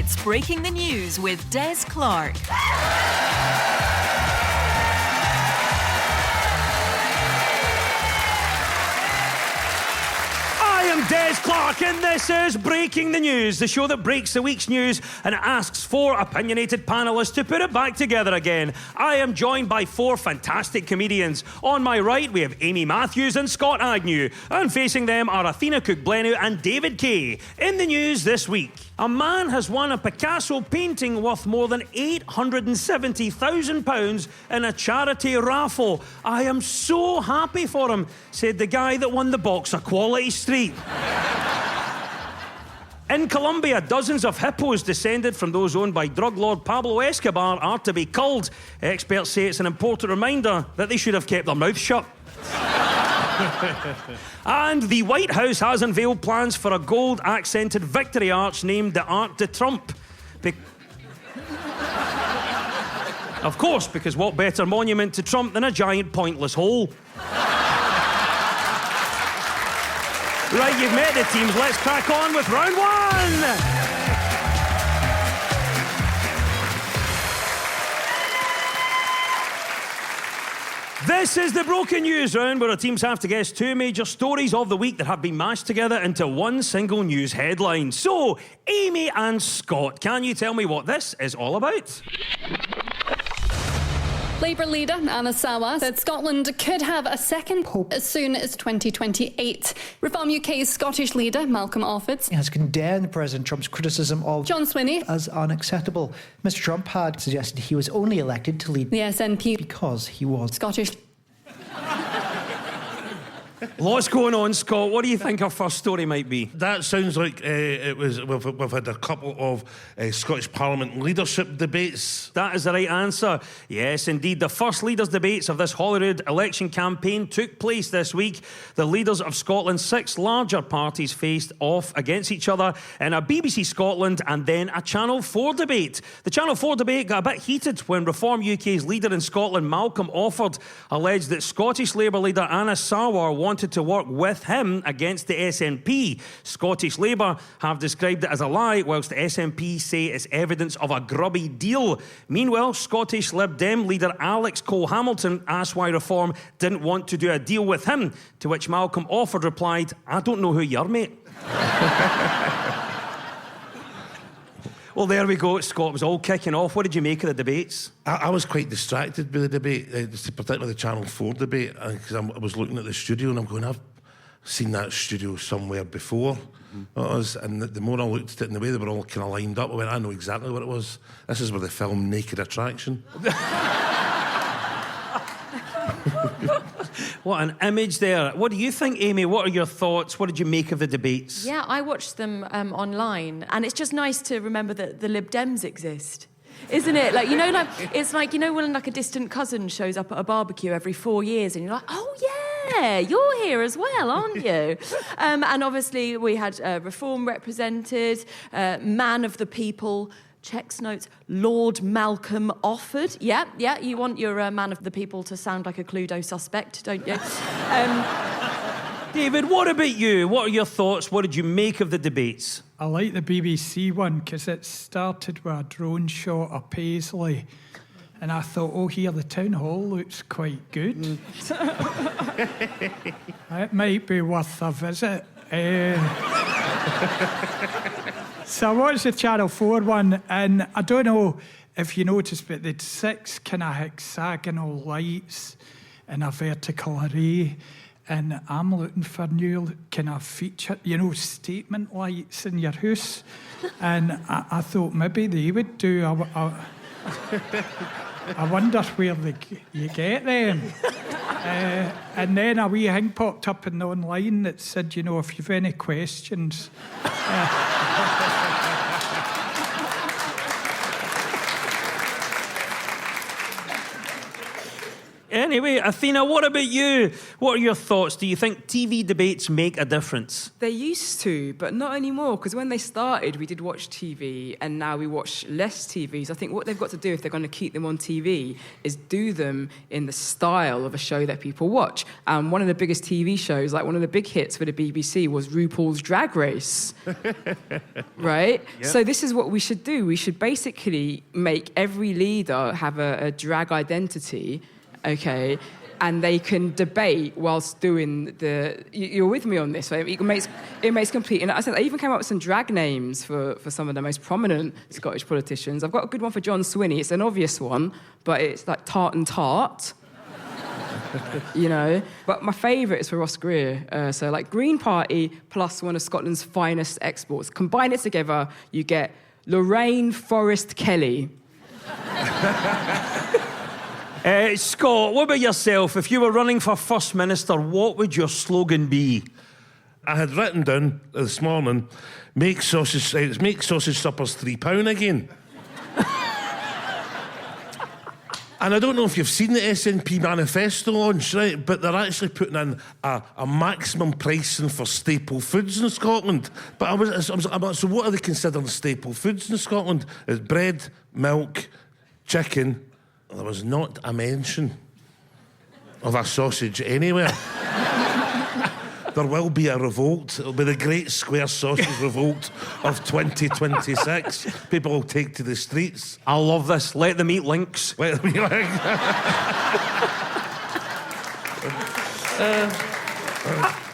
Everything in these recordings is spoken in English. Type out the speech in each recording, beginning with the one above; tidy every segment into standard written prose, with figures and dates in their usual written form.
It's Breaking the News with Des Clark. I am Des Clark, and this is Breaking the News, the show that breaks the week's news and asks four opinionated panellists to put it back together again. I am joined by four fantastic comedians. On my right, we have Amy Matthews and Scott Agnew, and facing them are Athena Cook-Blenu and David Kay. In the news this week, a man has won a Picasso painting worth more than £870,000 in a charity raffle. I am so happy for him, said the guy that won the box of Quality Street. In Colombia, dozens of hippos descended from those owned by drug lord Pablo Escobar are to be culled. Experts say it's an important reminder that they should have kept their mouths shut. And the White House has unveiled plans for a gold-accented victory arch named the Arc de Trump. Of course, because what better monument to Trump than a giant pointless hole? Right, you've met the teams. Let's crack on with round one. This is the Broken News round, where our teams have to guess two major stories of the week that have been mashed together into one single news headline. So, Amy and Scott, can you tell me what this is all about? Labour leader Anna Sawar said Scotland could have a second pope as soon as 2028. Reform UK's Scottish leader Malcolm Offord has condemned President Trump's criticism of John Swinney as unacceptable. Mr. Trump had suggested he was only elected to lead the SNP because he was Scottish. Lots going on, Scott. What do you think our first story might be? That sounds like we've had a couple of Scottish Parliament leadership debates. That is the right answer. Yes, indeed. The first leaders' debates of this Holyrood election campaign took place this week. The leaders of Scotland's six larger parties faced off against each other in a BBC Scotland and then a Channel 4 debate. The Channel 4 debate got a bit heated when Reform UK's leader in Scotland, Malcolm Offord, alleged that Scottish Labour leader Anna Sawar wanted to work with him against the SNP. Scottish Labour have described it as a lie, whilst the SNP say it's evidence of a grubby deal. Meanwhile, Scottish Lib Dem leader Alex Cole-Hamilton asked why Reform didn't want to do a deal with him, to which Malcolm Offord replied, "I don't know who you're, mate." Well, there we go. Scott was all kicking off. What did you make of the debates? I was quite distracted by the debate, particularly the Channel 4 debate, because I was looking at the studio and I'm going, I've seen that studio somewhere before. And the more I looked at it and the way they were all kind of lined up, I went, I know exactly what it was. This is where they filmed Naked Attraction. What an image there. What do you think, Amy? What are your thoughts? What did you make of the debates? Yeah, I watched them online, and it's just nice to remember that the Lib Dems exist. Isn't it? Like, it's like, when like a distant cousin shows up at a barbecue every 4 years and you're like, oh yeah, you're here as well, aren't you? And obviously we had Reform represented, man of the people, checks notes, Lord Malcolm Offord. Yeah, you want your man of the people to sound like a Cluedo suspect, don't you? David, what about you? What are your thoughts? What did you make of the debates? I like the BBC one because it started with a drone shot of Paisley. And I thought, oh, here, the town hall looks quite good. It might be worth a visit. So I watched the Channel 4 one, and I don't know if you noticed, but they'd six kind of hexagonal lights in a vertical array. And I'm looking for new kind of feature, statement lights in your house. And I thought maybe they would do. I wonder where you get them. And then a wee thing popped up in online that said, if you've any questions. Anyway, Athena, what about you? What are your thoughts? Do you think TV debates make a difference? They used to, but not anymore, because when they started, we did watch TV, and now we watch less TVs. I think what they've got to do, if they're going to keep them on TV, is do them in the style of a show that people watch. One of the biggest TV shows, like one of the big hits for the BBC, was RuPaul's Drag Race. Right? Yep. So this is what we should do. We should basically make every leader have a drag identity, okay, and they can debate whilst doing the... You're with me on this, right? It makes complete... And I said I even came up with some drag names for some of the most prominent Scottish politicians. I've got a good one for John Swinney. It's an obvious one, but it's like Tart and Tart. You know? But my favourite is for Ross Greer. So like Green Party plus one of Scotland's finest exports. Combine it together, you get Lorraine Forrest Kelly. Scott, what about yourself? If you were running for First Minister, what would your slogan be? I had written down this morning, make sausage suppers £3 again. And I don't know if you've seen the SNP manifesto launch, right? But they're actually putting in a maximum pricing for staple foods in Scotland. But I was so what are they considering staple foods in Scotland? It's bread, milk, chicken. There was not a mention of a sausage anywhere. There will be a revolt. It'll be the Great Square Sausage Revolt of 2026. People will take to the streets. I love this. Let them eat links. Let them eat links.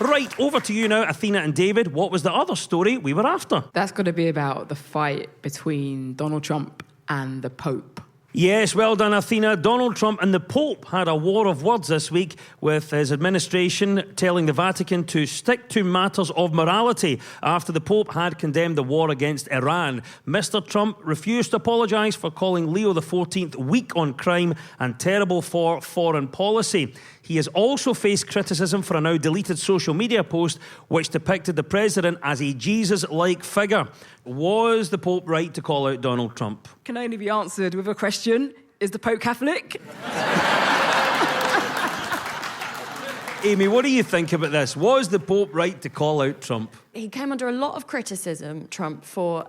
Right, over to you now, Athena and David. What was the other story we were after? That's got to be about the fight between Donald Trump and the Pope. Yes, well done, Athena. Donald Trump and the Pope had a war of words this week, with his administration telling the Vatican to stick to matters of morality after the Pope had condemned the war against Iran. Mr. Trump refused to apologise for calling Leo XIV weak on crime and terrible for foreign policy. He has also faced criticism for a now deleted social media post which depicted the president as a Jesus-like figure. Was the Pope right to call out Donald Trump? Can only be answered with a question. Is the Pope Catholic? Amy, what do you think about this? Was the Pope right to call out Trump? He came under a lot of criticism, Trump, for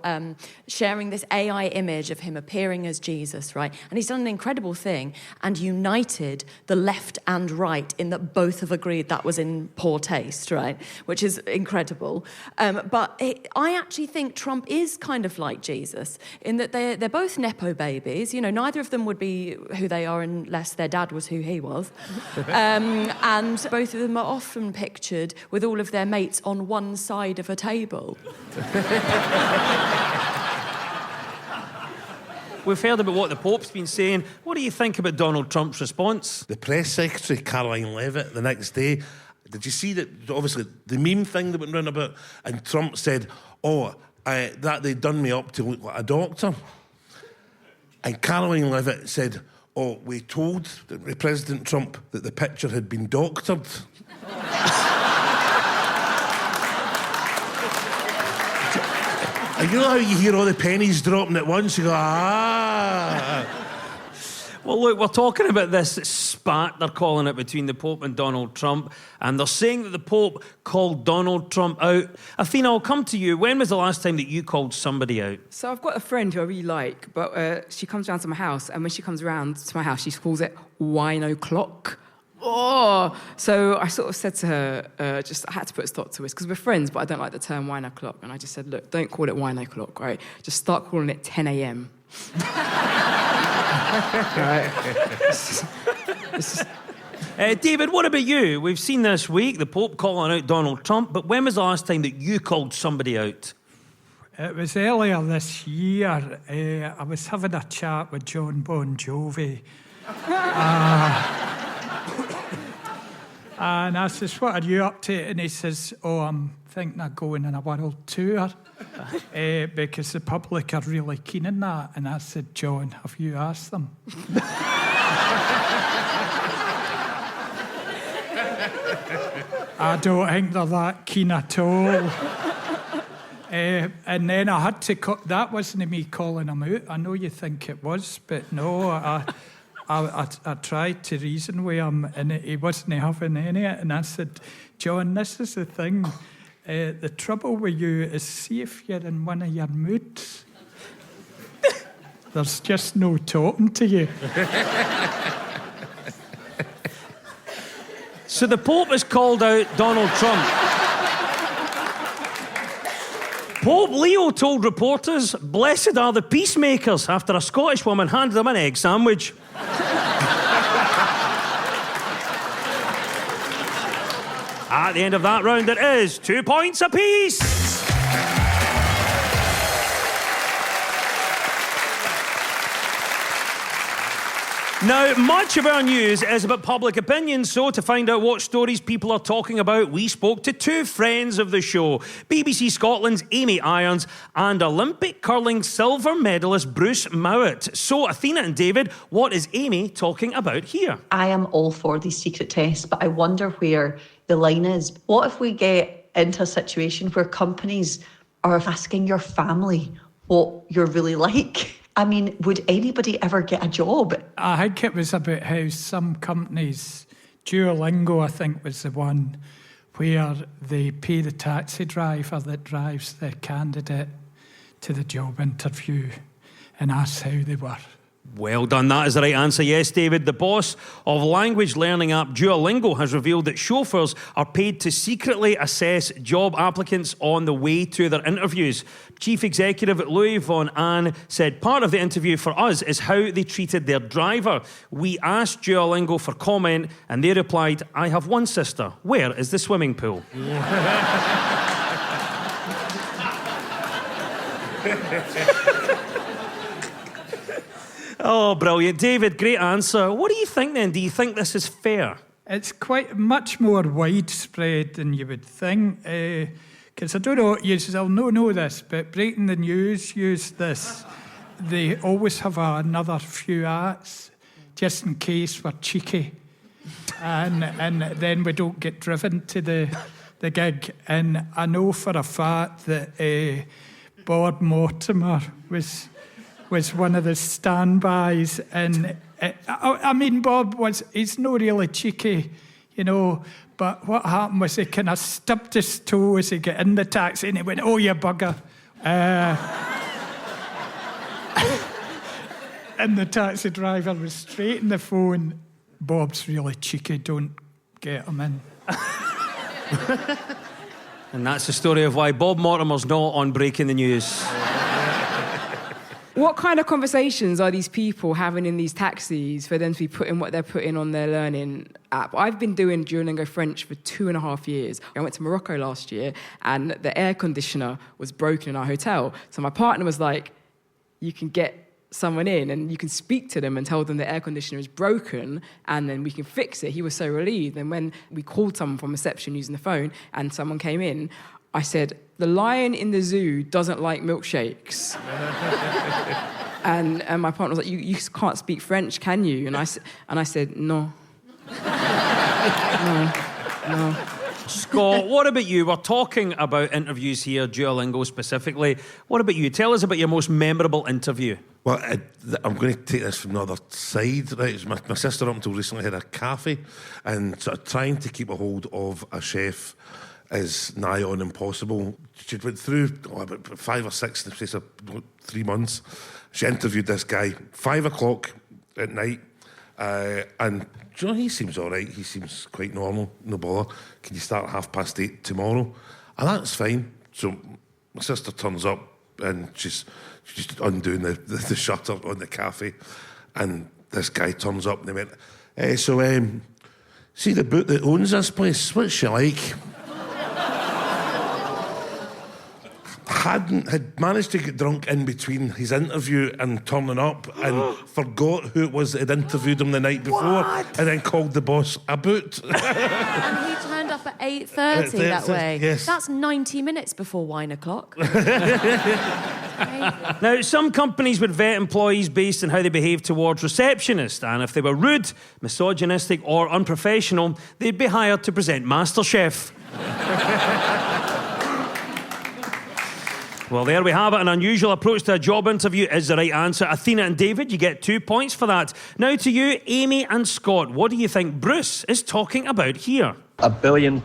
sharing this AI image of him appearing as Jesus, right? And he's done an incredible thing and united the left and right in that both have agreed that was in poor taste, right? Which is incredible. I actually think Trump is kind of like Jesus in that they're both Nepo babies. You know, neither of them would be who they are unless their dad was who he was. And both of them are often pictured with all of their mates on one side of a table. We've heard about what the Pope's been saying. What do you think about Donald Trump's response? The press secretary, Caroline Levitt, the next day, did you see that, obviously, the meme thing that went round about, and Trump said, that they'd done me up to look like a doctor. And Caroline Levitt said, we told President Trump that the picture had been doctored. And you know how you hear all the pennies dropping at once? You go, Well, look, we're talking about this spat, they're calling it, between the Pope and Donald Trump, and they're saying that the Pope called Donald Trump out. Athena, I'll come to you. When was the last time that you called somebody out? So I've got a friend who I really like, but she comes round to my house, and when she comes round to my house, she calls it wine o'clock. Oh, so I sort of said to her, I had to put a stop to this, because we're friends, but I don't like the term wine o'clock. And I just said, look, don't call it wine o'clock, right? Just start calling it 10 a.m. Right? David, what about you? We've seen this week the Pope calling out Donald Trump, but when was the last time that you called somebody out? It was earlier this year. I was having a chat with John Bon Jovi. And I says, what are you up to? And he says, I'm thinking of going on a world tour because the public are really keen on that. And I said, John, have you asked them? I don't think they're that keen at all. And then I had to... that wasn't me calling him out. I know you think it was, but no, I tried to reason with him, and he wasn't having any of it. And I said, John, this is the thing. The trouble with you is, see if you're in one of your moods. There's just no talking to you. So the Pope has called out Donald Trump. Pope Leo told reporters, "Blessed are the peacemakers," after a Scottish woman handed him an egg sandwich. At the end of that round, it is 2 points apiece. Now, much of our news is about public opinion, so to find out what stories people are talking about, we spoke to two friends of the show, BBC Scotland's Amy Irons and Olympic curling silver medalist Bruce Mowat. So, Athena and David, what is Amy talking about here? I am all for these secret tests, but I wonder where the line is. What if we get into a situation where companies are asking your family what you're really like? I mean, would anybody ever get a job? I think it was about how some companies, Duolingo, I think, was the one where they pay the taxi driver that drives the candidate to the job interview and ask how they were. Well done, that is the right answer. Yes, David. The boss of language learning app Duolingo has revealed that chauffeurs are paid to secretly assess job applicants on the way to their interviews. Chief Executive Louis Von Ahn said part of the interview for us is how they treated their driver. We asked Duolingo for comment and they replied, "I have one sister. Where is the swimming pool?" Oh, brilliant. David, great answer. What do you think then? Do you think this is fair? It's quite much more widespread than you would think. Because I don't know, you'll not know this, but Breaking the News use this. They always have another few acts, just in case we're cheeky. And then we don't get driven to the gig. And I know for a fact that Bob Mortimer was one of the standbys, and I mean, he's not really cheeky, you know, but what happened was he kind of stubbed his toe as he got in the taxi and he went, "Oh, you bugger." And the taxi driver was straight in the phone, "Bob's really cheeky, don't get him in." And that's the story of why Bob Mortimer's not on Breaking the News. What kind of conversations are these people having in these taxis for them to be putting what they're putting on their learning app? I've been doing Duolingo French for 2.5 years. I went to Morocco last year and the air conditioner was broken in our hotel. So my partner was like, "You can get someone in and you can speak to them and tell them the air conditioner is broken and then we can fix it." He was so relieved. And when we called someone from reception using the phone and someone came in, I said, "The lion in the zoo doesn't like milkshakes." and my partner was like, you can't speak French, can you? And I said, "No." No. Scott, what about you? We're talking about interviews here, Duolingo specifically. What about you? Tell us about your most memorable interview. Well, I'm going to take this from the other side. Right, my sister up until recently had a cafe, and sort of trying to keep a hold of a chef is nigh on impossible. She went through about 5 or 6 in the space of 3 months. She interviewed this guy 5 o'clock at night, and you know, he seems all right. He seems quite normal, no bother. Can you start at 8:30 tomorrow? And that's fine. So my sister turns up and she's just undoing the shutter on the cafe, and this guy turns up and they went, see the boot that owns this place, what's she like? Had managed to get drunk in between his interview and turning up and forgot who it was that had interviewed him the night before and then called the boss a boot. And he turned up at 8:30 that way. Yes. That's 90 minutes before wine o'clock. Now, some companies would vet employees based on how they behave towards receptionists, and if they were rude, misogynistic or unprofessional, they'd be hired to present MasterChef. Well, there we have it. An unusual approach to a job interview is the right answer. Athena and David, you get 2 points for that. Now to you, Amy and Scott. What do you think Bruce is talking about here? £1 billion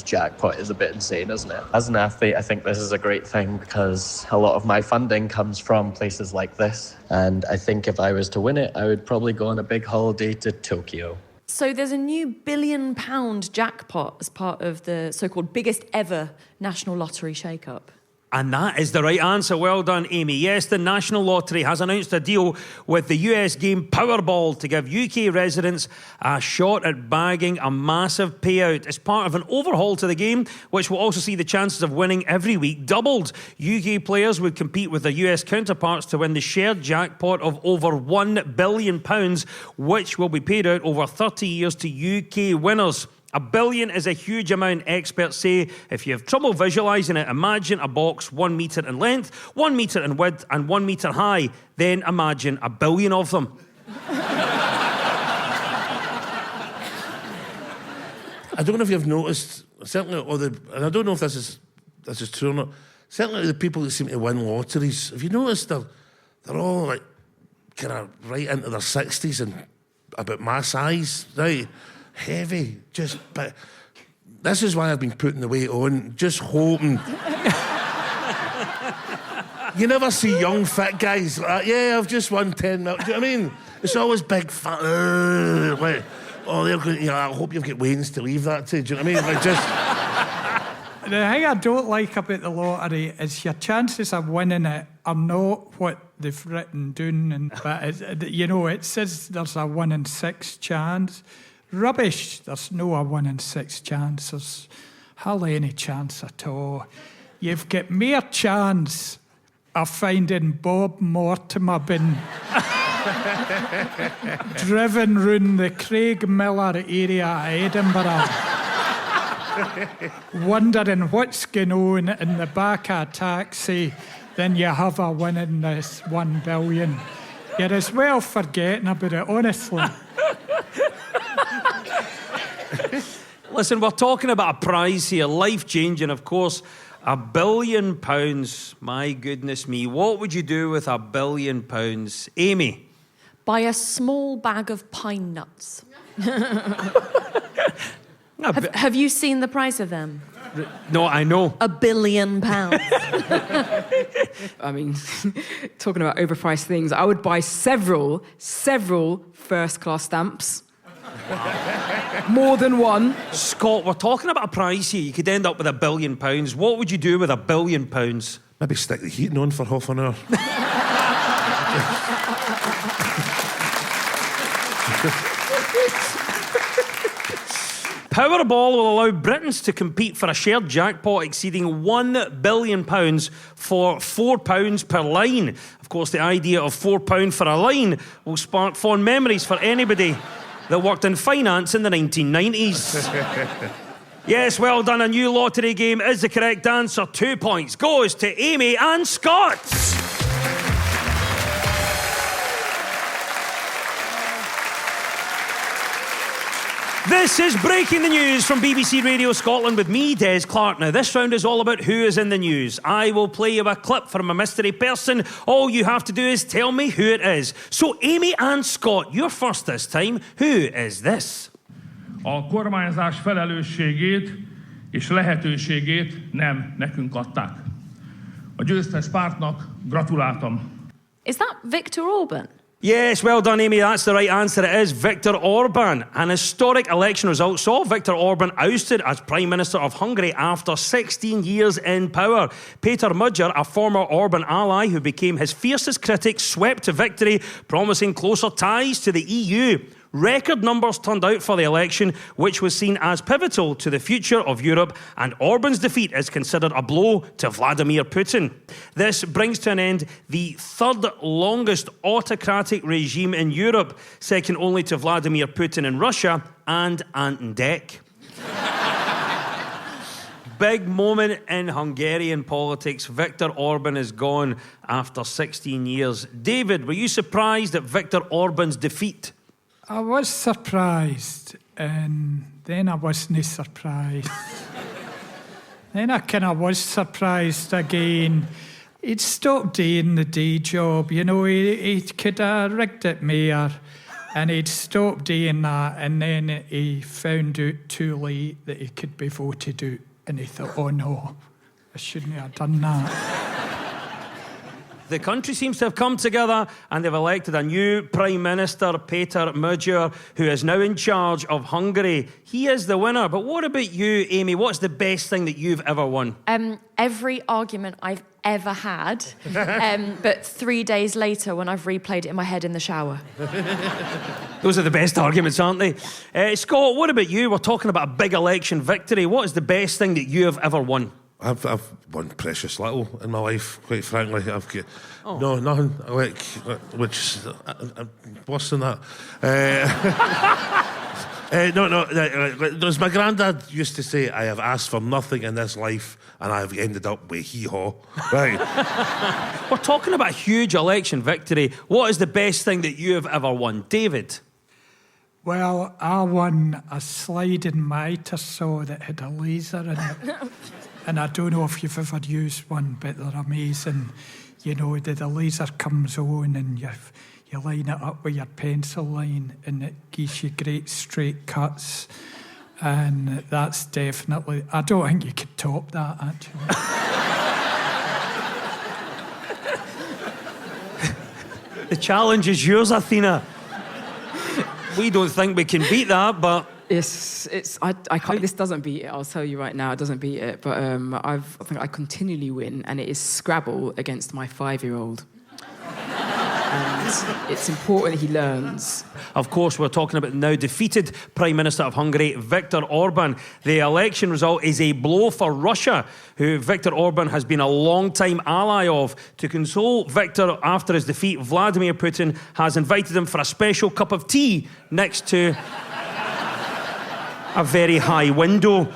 jackpot is a bit insane, isn't it? As an athlete, I think this is a great thing because a lot of my funding comes from places like this. And I think if I was to win it, I would probably go on a big holiday to Tokyo. So there's a new £1 billion jackpot as part of the so-called biggest ever National Lottery shake-up. And that is the right answer. Well done, Amy. Yes, the National Lottery has announced a deal with the US game Powerball to give UK residents a shot at bagging a massive payout. As part of an overhaul to the game, which will also see the chances of winning every week doubled. UK players would compete with their US counterparts to win the shared jackpot of over £1 billion, which will be paid out over 30 years to UK winners. $1 billion is a huge amount, experts say. If you have trouble visualising it, imagine a box 1 metre in length, 1 metre in width and 1 metre high. Then imagine 1 billion of them. I don't know if you've noticed, certainly, and I don't know if this is true or not, certainly the people that seem to win lotteries, have you noticed they're all like kind of right into their 60s and about my size, right? Heavy, but this is why I've been putting the weight on, just hoping. You never see young fit guys like, yeah, I've just won 10 mil. Do you know what I mean? It's always big fat, like, oh, they're going, I hope you've got wains to leave that to. Do you know what I mean? Like, just. The thing I don't like about the lottery is your chances of winning it are not what they've written down, but it says there's a 1 in 6 chance. Rubbish. There's no a 1 in 6 chance. There's hardly any chance at all. You've got mere chance of finding Bob Mortimer being driven round the Craig Miller area of Edinburgh, wondering what's going on in the back of a taxi, then you have a winning this $1 billion. You're as well forgetting about it, honestly. Listen, we're talking about a prize here, life-changing, of course. £1 billion. My goodness me. What would you do with £1 billion? Amy? Buy a small bag of pine nuts. Have you seen the price of them? No, I know. £1 billion. I mean, talking about overpriced things, I would buy several first-class stamps. More than one. Scott, we're talking about a prize here. You could end up with £1 billion. What would you do with £1 billion? Maybe stick the heating on for half an hour. Powerball will allow Britons to compete for a shared jackpot exceeding £1 billion for £4 per line. Of course, the idea of £4 for a line will spark fond memories for anybody that worked in finance in the 1990s. Yes, well done. A new lottery game is the correct answer. 2 points goes to Amy and Scott. This is Breaking the News from BBC Radio Scotland with me, Des Clark. Now, this round is all about who is in the news. I will play you a clip from a mystery person. All you have to do is tell me who it is. So, Amy and Scott, you're first this time. Who is this? A kormányzás felelősségét és lehetőségét nem nekünk adták. A győztes pártnak gratuláltam. Is that Viktor Orban? Yes, well done, Amy. That's the right answer. It is Viktor Orban. An historic election result saw Viktor Orban ousted as Prime Minister of Hungary after 16 years in power. Peter Magyar, a former Orban ally who became his fiercest critic, swept to victory, promising closer ties to the EU. Record numbers turned out for the election, which was seen as pivotal to the future of Europe, and Orban's defeat is considered a blow to Vladimir Putin. This brings to an end the third longest autocratic regime in Europe, second only to Vladimir Putin in Russia and Ant and Dec. Big moment in Hungarian politics. Viktor Orban is gone after 16 years. David, were you surprised at Viktor Orban's defeat? I was surprised, and then I wasn't surprised. Then I kind of was surprised again. He'd stopped doing the day job. You know, he could have rigged it more, and he'd stopped doing that, and then he found out too late that he could be voted out, and he thought, oh no, I shouldn't have done that. The country seems to have come together and they've elected a new Prime Minister, Peter Mujur, who is now in charge of Hungary. He is the winner. But what about you, Amy? What's the best thing that you've ever won? Every argument I've ever had, but 3 days later when I've replayed it in my head in the shower. Those are the best arguments, aren't they? Scott, what about you? We're talking about a big election victory. What is the best thing that you have ever won? I've won precious little in my life, quite frankly. I've got nothing like, which worse than that. As my granddad used to say, I have asked for nothing in this life and I've ended up with hee-haw. Right. We're talking about a huge election victory. What is the best thing that you have ever won? David? Well, I won a sliding mitre saw that had a laser in it. And I don't know if you've ever used one, but they're amazing. You know, the laser comes on and you line it up with your pencil line and it gives you great straight cuts. And that's definitely... I don't think you could top that, actually. The challenge is yours, Athena. We don't think we can beat that, but... I can't. This doesn't beat it. I'll tell you right now, it doesn't beat it. But I think I continually win, and it is Scrabble against my 5-year-old. And it's important he learns. Of course, we're talking about the now defeated Prime Minister of Hungary, Viktor Orban. The election result is a blow for Russia, who Viktor Orban has been a long-time ally of. To console Viktor after his defeat, Vladimir Putin has invited him for a special cup of tea next to a very high window.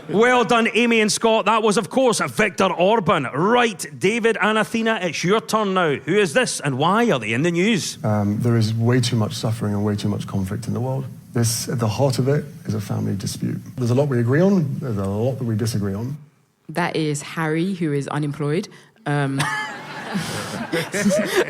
Well done, Amy and Scott. That was, of course, Viktor Orban. Right, David and Athena, it's your turn now. Who is this and why are they in the news? There is way too much suffering and way too much conflict in the world. This, at the heart of it, is a family dispute. There's a lot we agree on, there's a lot that we disagree on. That is Harry, who is unemployed.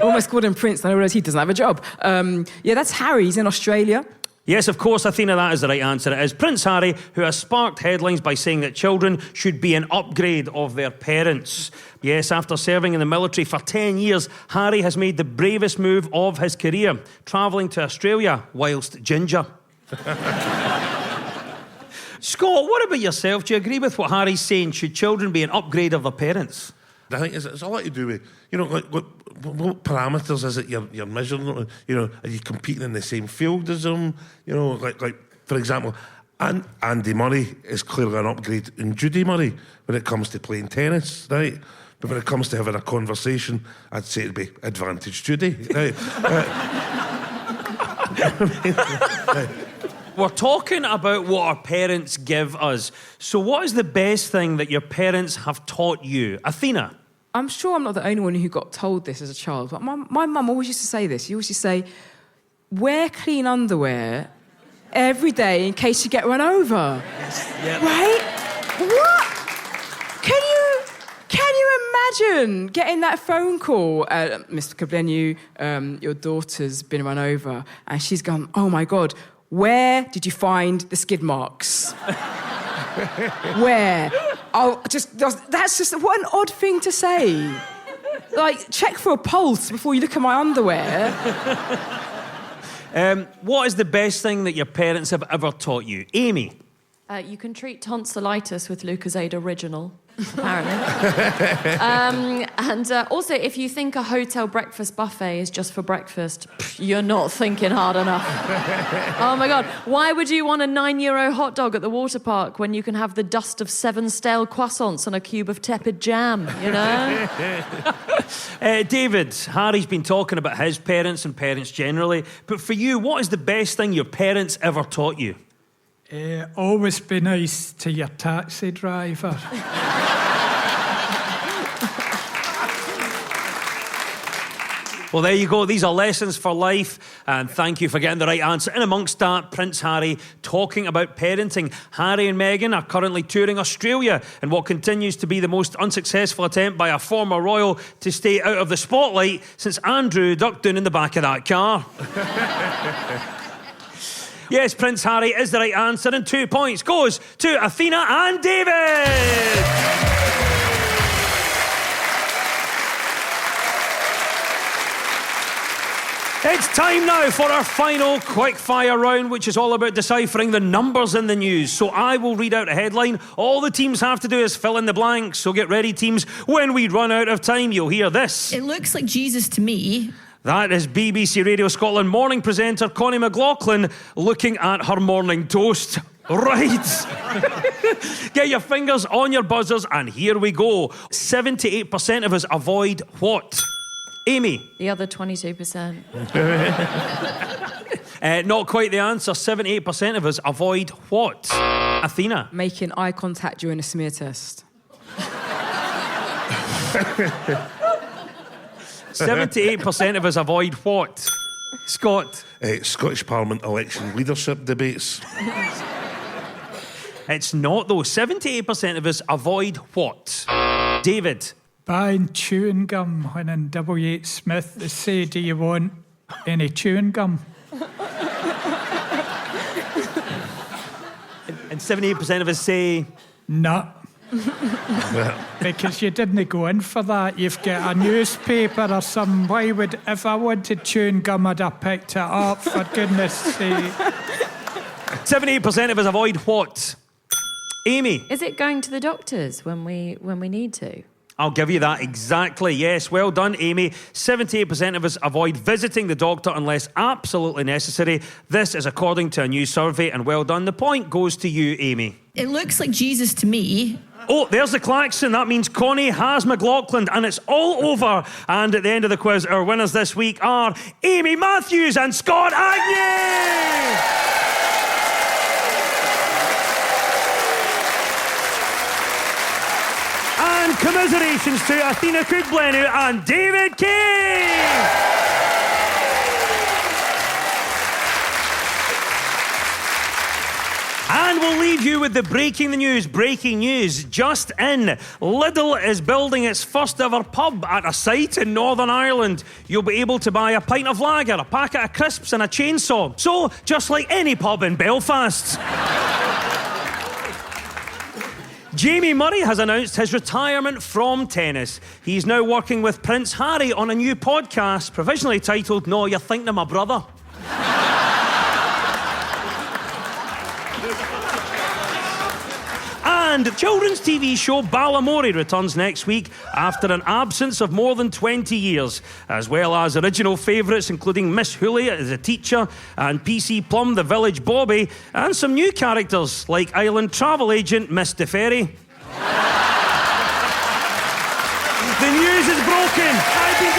Almost called him Prince, and I realise he doesn't have a job. That's Harry. He's in Australia. Yes, of course, Athena, that is the right answer. It is Prince Harry, who has sparked headlines by saying that children should be an upgrade of their parents. Yes, after serving in the military for 10 years, Harry has made the bravest move of his career, travelling to Australia whilst ginger. Scott, what about yourself? Do you agree with what Harry's saying? Should children be an upgrade of their parents? I think it's a lot to do with, like what parameters is it you're measuring? Are you competing in the same field as them? Like for example, Andy Murray is clearly an upgrade in Judy Murray when it comes to playing tennis, right? But when it comes to having a conversation, I'd say it'd be advantage Judy, right? We're talking about what our parents give us. So what is the best thing that your parents have taught you? Athena? I'm sure I'm not the only one who got told this as a child, but my mum always used to say this. She always used to say, wear clean underwear every day in case you get run over. Yes. Yep. Right? What? Can you imagine getting that phone call? Mr. Kablenu, your daughter's been run over, and she's gone, oh my God, where did you find the skid marks? Where? That's just what an odd thing to say. Like, check for a pulse before you look at my underwear. What is the best thing that your parents have ever taught you? Amy? You can treat tonsillitis with Lucozade Original, apparently. And also, if you think a hotel breakfast buffet is just for breakfast, you're not thinking hard enough. Oh my God, why would you want a €9 hot dog at the water park when you can have the dust of 7 stale croissants on a cube of tepid jam, David, Harry's been talking about his parents and parents generally, but for you, what is the best thing your parents ever taught you? Always be nice to your taxi driver. Well, there you go. These are lessons for life. And thank you for getting the right answer. And amongst that, Prince Harry talking about parenting. Harry and Meghan are currently touring Australia in what continues to be the most unsuccessful attempt by a former royal to stay out of the spotlight since Andrew ducked down in the back of that car. Yes, Prince Harry is the right answer, and 2 points goes to Athena and David. It's time now for our final quick-fire round, which is all about deciphering the numbers in the news. So I will read out a headline. All the teams have to do is fill in the blanks. So get ready, teams. When we run out of time, you'll hear this. It looks like Jesus to me. That is BBC Radio Scotland morning presenter Connie McLaughlin looking at her morning toast. Right. Get your fingers on your buzzers, and here we go. 78% of us avoid what? Amy? The other 22%. Not quite the answer. 78% of us avoid what? Athena? Making eye contact during a smear test. 78% of us avoid what? Scott? Scottish Parliament election leadership debates. It's not, though. 78% of us avoid what? David? Buying chewing gum when in W.H. Smith they say, do you want any chewing gum? And 78% of us say... No. Because you didn't go in for that. You've got a newspaper or something. Why would... If I wanted chewing gum, I'd have picked it up, for goodness sake. 78% of us avoid what? Amy? Is it going to the doctors when we need to? I'll give you that exactly. Yes, well done, Amy. 78% of us avoid visiting the doctor unless absolutely necessary. This is according to a new survey, and well done. The point goes to you, Amy. It looks like Jesus to me. Oh, there's the klaxon. That means Connie has McLaughlin, and it's all over. And at the end of the quiz, our winners this week are Amy Matthews and Scott Agnew. And commiserations to Athena Cook-Blenu and David King. And we'll leave you with the breaking news. Breaking news just in. Lidl is building its first ever pub at a site in Northern Ireland. You'll be able to buy a pint of lager, a packet of crisps and a chainsaw. So, just like any pub in Belfast. Jamie Murray has announced his retirement from tennis. He's now working with Prince Harry on a new podcast, provisionally titled No, You're Thinking of My Brother. And children's TV show Balamori returns next week after an absence of more than 20 years, as well as original favourites including Miss Hooley as a teacher and PC Plum the village Bobby, and some new characters like island travel agent Miss DeFerry. The news is broken. I've been